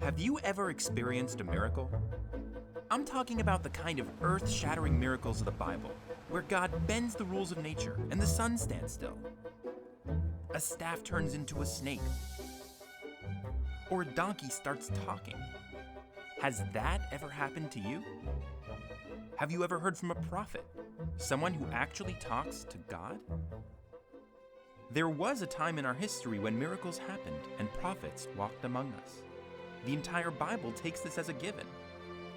Have you ever experienced a miracle? I'm talking about the kind of earth-shattering miracles of the Bible, where God bends the rules of nature and the sun stands still. A staff turns into a snake, or a donkey starts talking. Has that ever happened to you? Have you ever heard from a prophet, someone who actually talks to God? There was a time in our history when miracles happened and prophets walked among us. The entire Bible takes this as a given.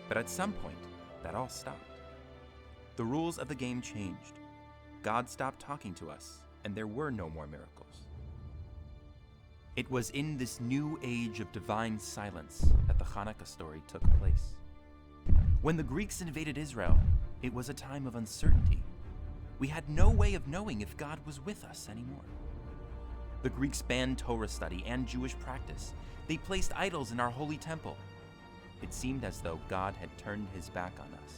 But at some point, that all stopped. The rules of the game changed. God stopped talking to us, and there were no more miracles. It was in this new age of divine silence that the Hanukkah story took place. When the Greeks invaded Israel, it was a time of uncertainty. We had no way of knowing if God was with us anymore. The Greeks banned Torah study and Jewish practice. They placed idols in our holy temple. It seemed as though God had turned his back on us.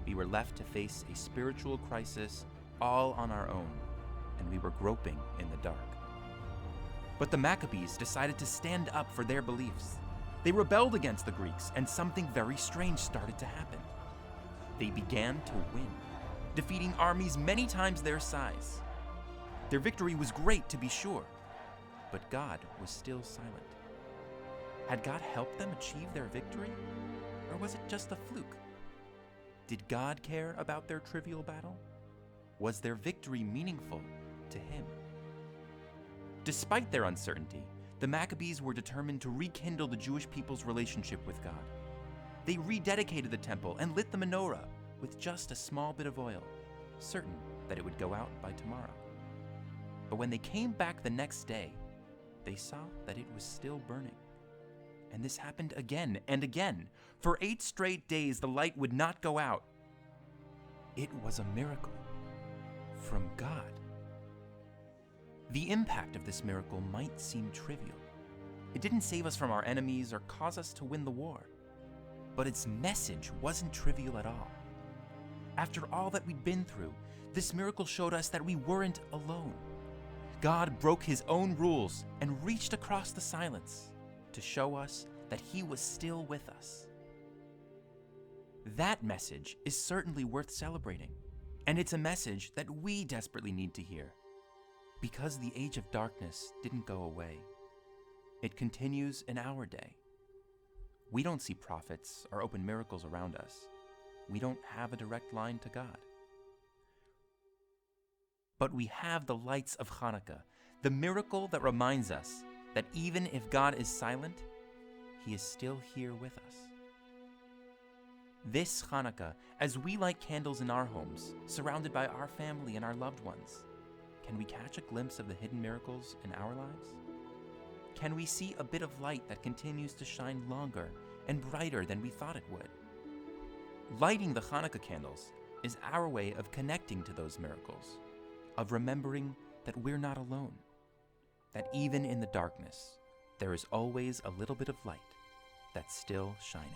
We were left to face a spiritual crisis all on our own, and we were groping in the dark. But the Maccabees decided to stand up for their beliefs. They rebelled against the Greeks, and something very strange started to happen. They began to win, defeating armies many times their size. Their victory was great, to be sure, but God was still silent. Had God helped them achieve their victory, or was it just a fluke? Did God care about their trivial battle? Was their victory meaningful to him? Despite their uncertainty, the Maccabees were determined to rekindle the Jewish people's relationship with God. They rededicated the temple and lit the menorah with just a small bit of oil, certain that it would go out by tomorrow. But when they came back the next day, they saw that it was still burning. And this happened again and again. For 8 straight days, the light would not go out. It was a miracle from God. The impact of this miracle might seem trivial. It didn't save us from our enemies or cause us to win the war. But its message wasn't trivial at all. After all that we'd been through, this miracle showed us that we weren't alone. God broke his own rules and reached across the silence to show us that he was still with us. That message is certainly worth celebrating, and it's a message that we desperately need to hear. Because the age of darkness didn't go away, it continues in our day. We don't see prophets or open miracles around us. We don't have a direct line to God. But we have the lights of Hanukkah, the miracle that reminds us that even if God is silent, he is still here with us. This Hanukkah, as we light candles in our homes, surrounded by our family and our loved ones, can we catch a glimpse of the hidden miracles in our lives? Can we see a bit of light that continues to shine longer and brighter than we thought it would? Lighting the Hanukkah candles is our way of connecting to those miracles, of remembering that we're not alone, that even in the darkness, there is always a little bit of light that's still shining.